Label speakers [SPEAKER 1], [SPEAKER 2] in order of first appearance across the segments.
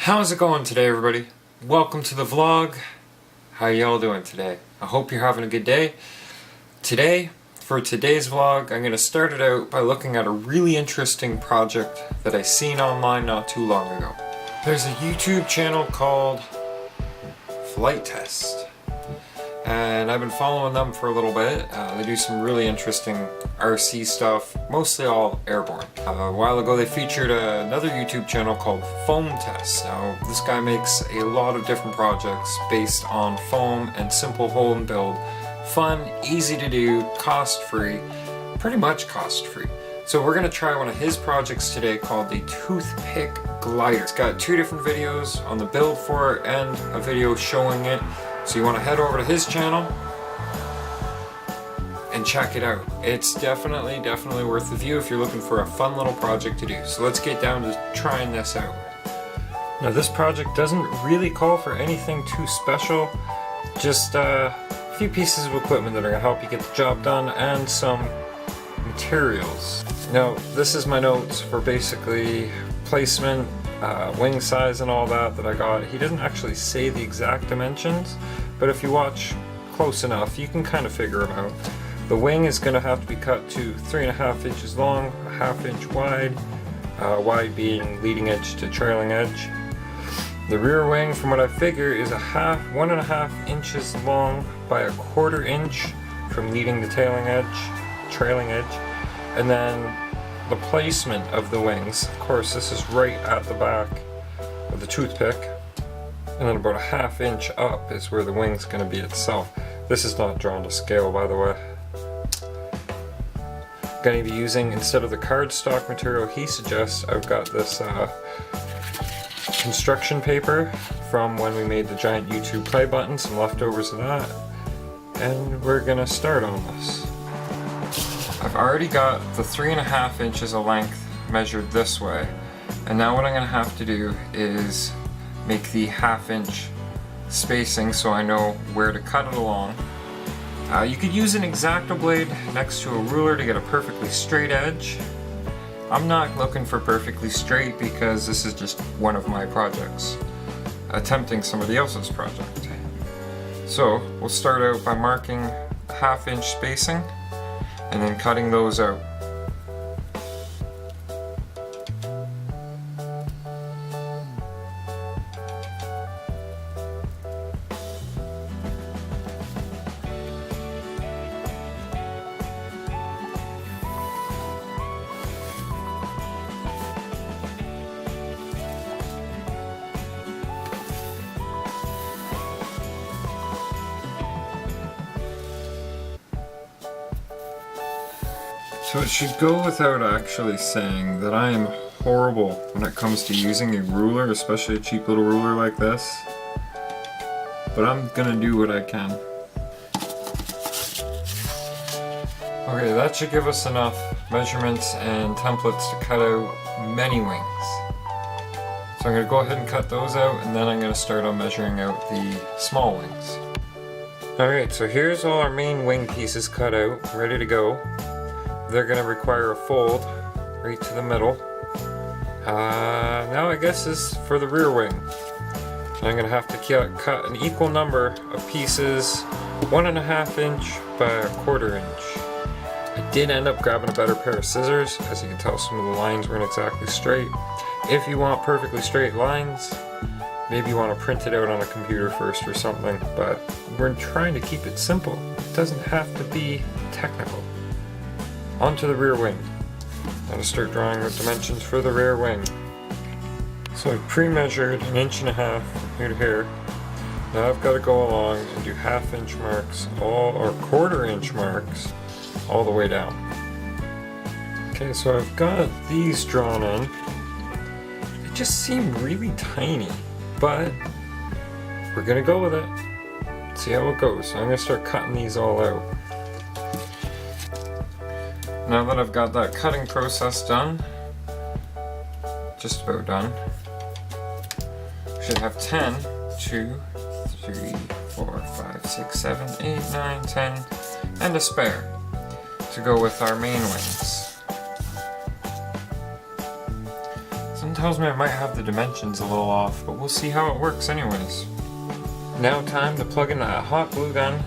[SPEAKER 1] How's it going today, everybody? Welcome to the vlog. How y'all doing today? I hope you're having a good day. Today, for today's vlog, I'm going to start it out by looking at a really interesting project that I seen online not too long ago. There's a YouTube channel called Flight Test, and I've been following them for a little bit. They do some really interesting RC stuff, mostly all airborne. A while ago they featured another YouTube channel called Foam Test. Now this guy makes a lot of different projects based on foam and simple home build. Fun, easy to do, cost-free, pretty much cost-free. So we're going to try one of his projects today called the Toothpick glider. It's got two different videos on the build for it and a video showing it. So you want to head over to his channel and check it out. It's definitely worth the view if you're looking for a fun little project to do. So let's get down to trying this out. Now this project doesn't really call for anything too special, just a few pieces of equipment that are going to help you get the job done and some materials. Now this is my notes for basically placement, wing size and all that I got. He doesn't actually say the exact dimensions, but if you watch close enough you can kind of figure them out. The wing is going to have to be cut to 3.5 inches long, a ½ inch wide, wide being leading edge to trailing edge. The rear wing, from what I figure, is 1.5 inches long by a ¼ inch from leading to trailing edge, and then the placement of the wings, of course this is right at the back of the toothpick, and then about a ½ inch up is where the wing's going to be itself. This is not drawn to scale, by the way. Going to be using, instead of the cardstock material he suggests, I've got this construction paper from when we made the giant YouTube play button, some leftovers of that, and we're going to start on this. I've already got the 3.5 inches of length measured this way, and now what I'm going to have to do is make the ½ inch spacing so I know where to cut it along. You could use an X-Acto blade next to a ruler to get a perfectly straight edge. I'm not looking for perfectly straight because this is just one of my projects, attempting somebody else's project. So we'll start out by marking ½ inch spacing and then cutting those out. So it should go without actually saying that I am horrible when it comes to using a ruler, especially a cheap little ruler like this. But I'm gonna do what I can. Okay, that should give us enough measurements and templates to cut out many wings. So I'm gonna go ahead and cut those out, and then I'm gonna start on measuring out the small wings. Alright, so here's all our main wing pieces cut out, ready to go. They're going to require a fold right to the middle. Now I guess this is for the rear wing. I'm going to have to cut an equal number of pieces, 1.5 inch by a ¼ inch. I did end up grabbing a better pair of scissors. As you can tell, some of the lines weren't exactly straight. If you want perfectly straight lines, maybe you want to print it out on a computer first or something, but we're trying to keep it simple. It doesn't have to be technical. Onto the rear wing. I'm going to start drawing the dimensions for the rear wing. So I've pre-measured 1.5 inches from here to here. Now I've got to go along and do ½ inch marks, or ¼ inch marks, all the way down. Okay, so I've got these drawn in. They just seem really tiny, but we're going to go with it. See how it goes. So I'm going to start cutting these all out. Now that I've got that cutting process done, just about done, we should have 10, 2, 3, 4, 5, 6, 7, 8, 9, 10, and a spare to go with our main wings. So Something tells me I might have the dimensions a little off, but we'll see how it works anyways. Now time to plug in that hot glue gun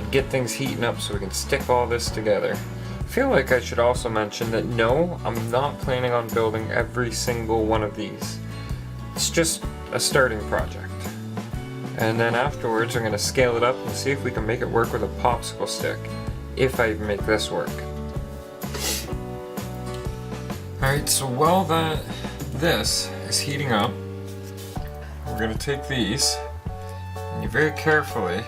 [SPEAKER 1] and get things heating up so we can stick all this together. I feel like I should also mention that no, I'm not planning on building every single one of these. It's just a starting project. And then afterwards I'm going to scale it up and see if we can make it work with a popsicle stick, if I even make this work. Alright, so while this is heating up, we're going to take these and you very carefully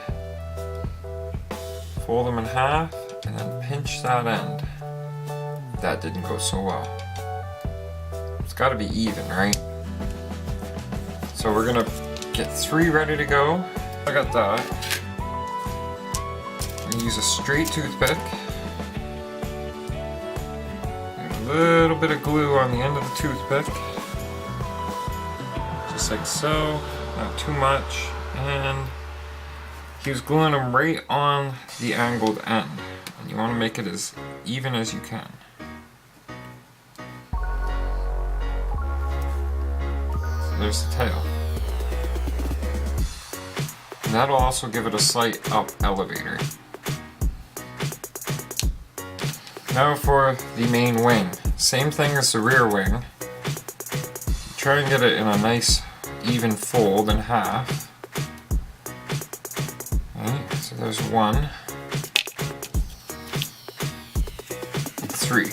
[SPEAKER 1] fold them in half and then pinch that end. That didn't go so well. It's got to be even, right? So we're going to get 3 ready to go. I got that. I'm going to use a straight toothpick. A little bit of glue on the end of the toothpick. Just like so. Not too much. And he was gluing them right on the angled end. And you want to make it as even as you can. So there's the tail. And that'll also give it a slight up elevator. Now for the main wing. Same thing as the rear wing. Try and get it in a nice even fold in half. Okay, so there's 1. 3.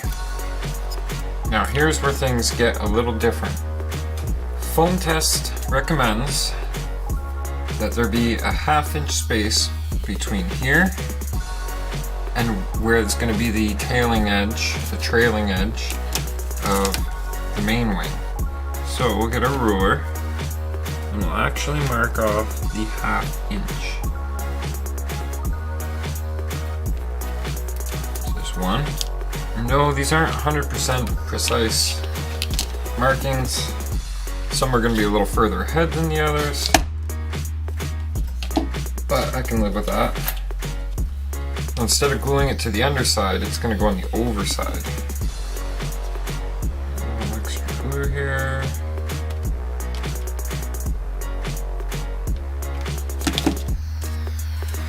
[SPEAKER 1] Now here's where things get a little different. Foam Test recommends that there be a 1/2 inch space between here and where it's going to be the trailing edge of the main wing. So we'll get a ruler and we'll actually mark off the 1/2 inch. So there's 1. No, these aren't 100% precise markings. Some are going to be a little further ahead than the others, but I can live with that. Instead of gluing it to the underside, it's going to go on the overside. Extra glue here.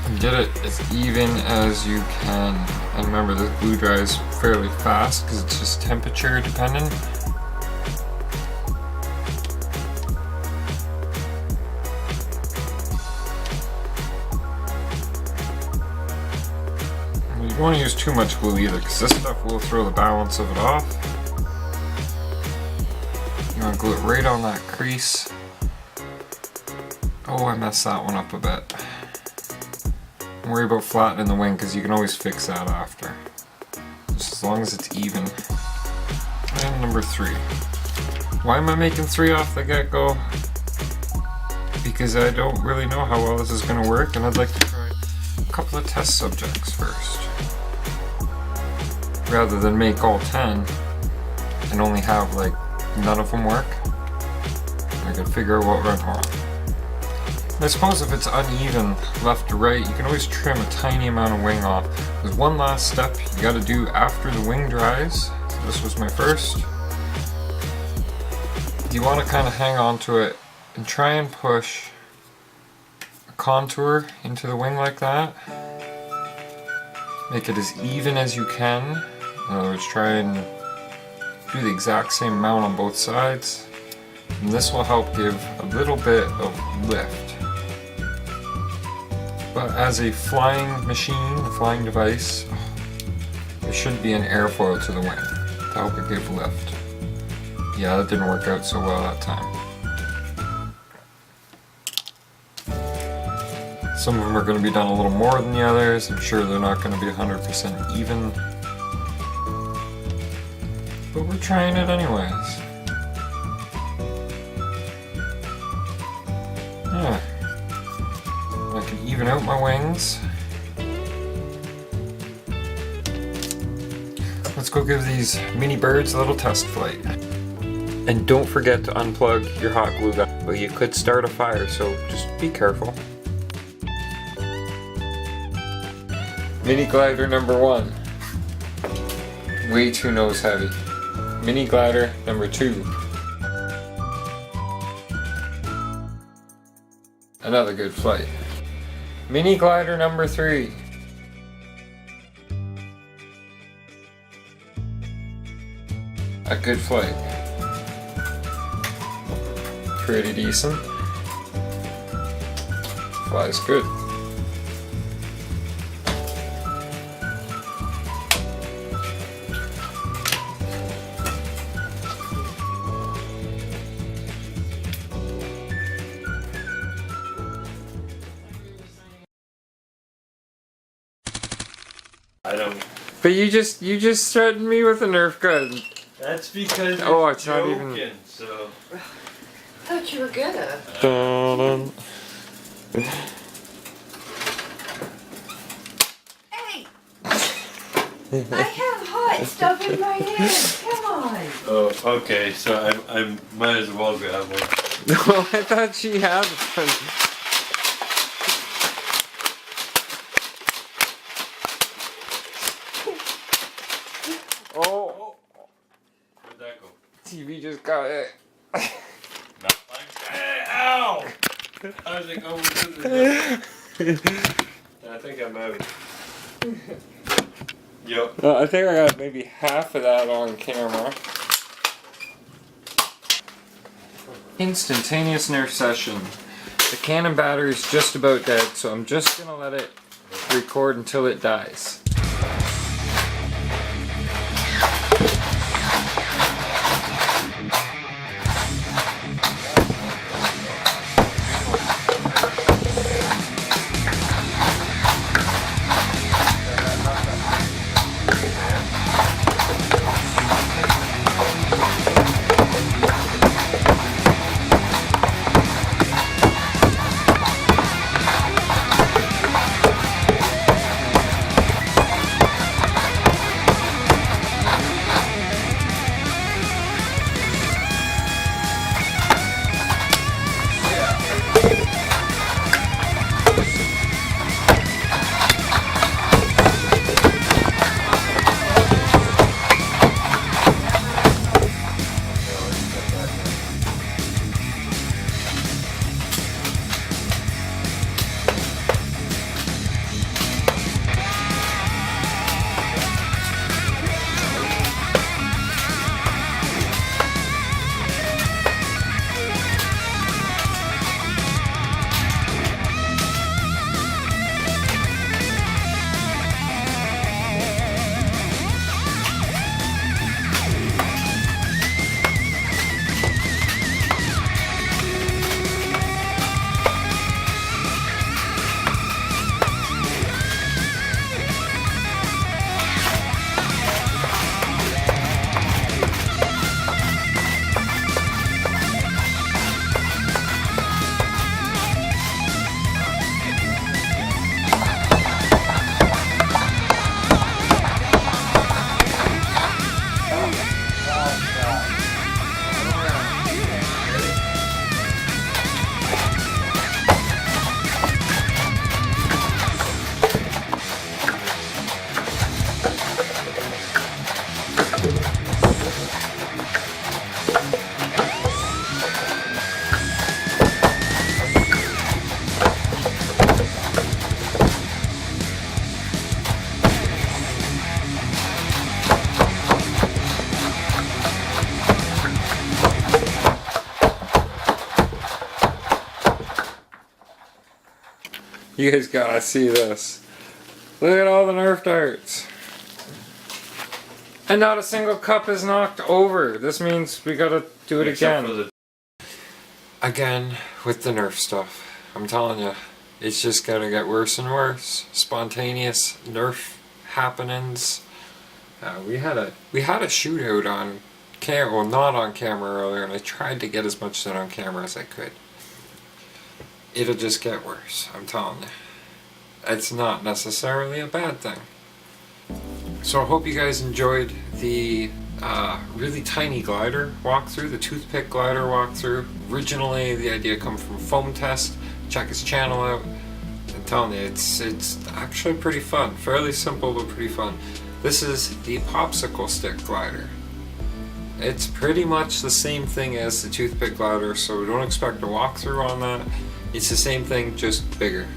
[SPEAKER 1] And get it as even as you can. And remember, the glue dries fairly fast because it's just temperature dependent. You don't want to use too much glue either, because this stuff will throw the balance of it off. You want to glue it right on that crease. Oh, I messed that one up a bit. Don't worry about flattening the wing, because you can always fix that after. Just as long as it's even. And number 3. Why am I making 3 off the get-go? Because I don't really know how well this is going to work, and I'd like to try a couple of test subjects first. Rather than make all 10 and only have like none of them work, I could figure out what went wrong. I suppose if it's uneven left to right, you can always trim a tiny amount of wing off. There's one last step you gotta do after the wing dries. So this was my first. You want to kind of hang on to it and try and push a contour into the wing like that. Make it as even as you can. In other words, try and do the exact same amount on both sides. And this will help give a little bit of lift. But as a flying machine, a flying device, there should be an airfoil to the wing to help it give lift. Yeah, that didn't work out so well that time. Some of them are going to be done a little more than the others. I'm sure they're not going to be 100% even. But we're trying it anyways. Yeah. I can even out my wings. Let's go give these mini birds a little test flight. And don't forget to unplug your hot glue gun. Well, you could start a fire, so just be careful. Mini glider number 1. Way too nose heavy. Mini glider number 2. Another good flight. Mini glider number 3. A good flight. Pretty decent. Flies good.
[SPEAKER 2] I don't.
[SPEAKER 1] But you just threatened me with a Nerf gun.
[SPEAKER 2] That's because
[SPEAKER 1] you're
[SPEAKER 2] it's
[SPEAKER 1] not
[SPEAKER 2] joking,
[SPEAKER 1] even.
[SPEAKER 2] so.
[SPEAKER 3] I thought you were gonna.
[SPEAKER 1] Dun-dun.
[SPEAKER 3] Hey! I have hot stuff in my hand. Come on.
[SPEAKER 2] Oh, okay. So I might as well grab one.
[SPEAKER 1] No, I thought she had one. Oh,
[SPEAKER 2] Where'd that go?
[SPEAKER 1] TV just got it.
[SPEAKER 2] Not like. Hey, ow! How's it going to the? I think I'm out. Yep.
[SPEAKER 1] I think I got maybe half of that on camera. Instantaneous Nerf session. The Canon battery's just about dead, so I'm just gonna let it record until it dies. You guys gotta see this. Look at all the Nerf darts. And not a single cup is knocked over. This means we gotta do it again. Again, with the Nerf stuff. I'm telling you, it's just gonna get worse and worse. Spontaneous Nerf happenings. We had a shootout on camera, well, not on camera earlier, and I tried to get as much of it on camera as I could. It'll just get worse, I'm telling you. It's not necessarily a bad thing. So I hope you guys enjoyed the really tiny glider walkthrough, the Toothpick glider walkthrough. Originally, the idea come from Foam Test. Check his channel out. I'm telling you, it's actually pretty fun. Fairly simple, but pretty fun. This is the popsicle stick glider. It's pretty much the same thing as the Toothpick glider, so don't expect a walkthrough on that. It's the same thing, just bigger.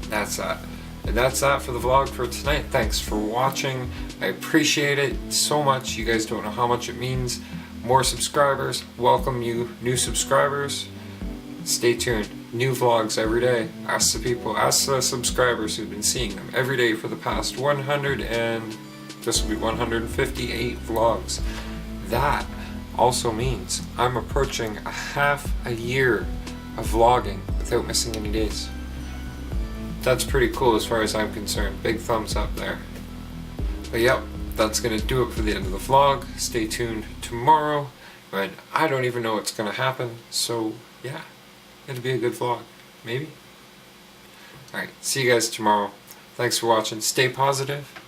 [SPEAKER 1] That's that. And that's that for the vlog for tonight. Thanks for watching. I appreciate it so much. You guys don't know how much it means. More subscribers. Welcome you new subscribers. Stay tuned. New vlogs every day. Ask the people, ask the subscribers who've been seeing them every day for the past 100 and this will be 158 vlogs. That also means I'm approaching a half a year of vlogging without missing any days. That's pretty cool as far as I'm concerned. Big thumbs up there. But yep, that's gonna do it for the end of the vlog. Stay tuned tomorrow, and I don't even know what's gonna happen, so yeah, it'll be a good vlog, maybe. Alright, see you guys tomorrow. Thanks for watching. Stay positive,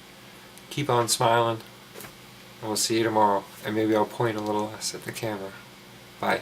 [SPEAKER 1] keep on smiling, and we'll see you tomorrow. And maybe I'll point a little less at the camera. Bye.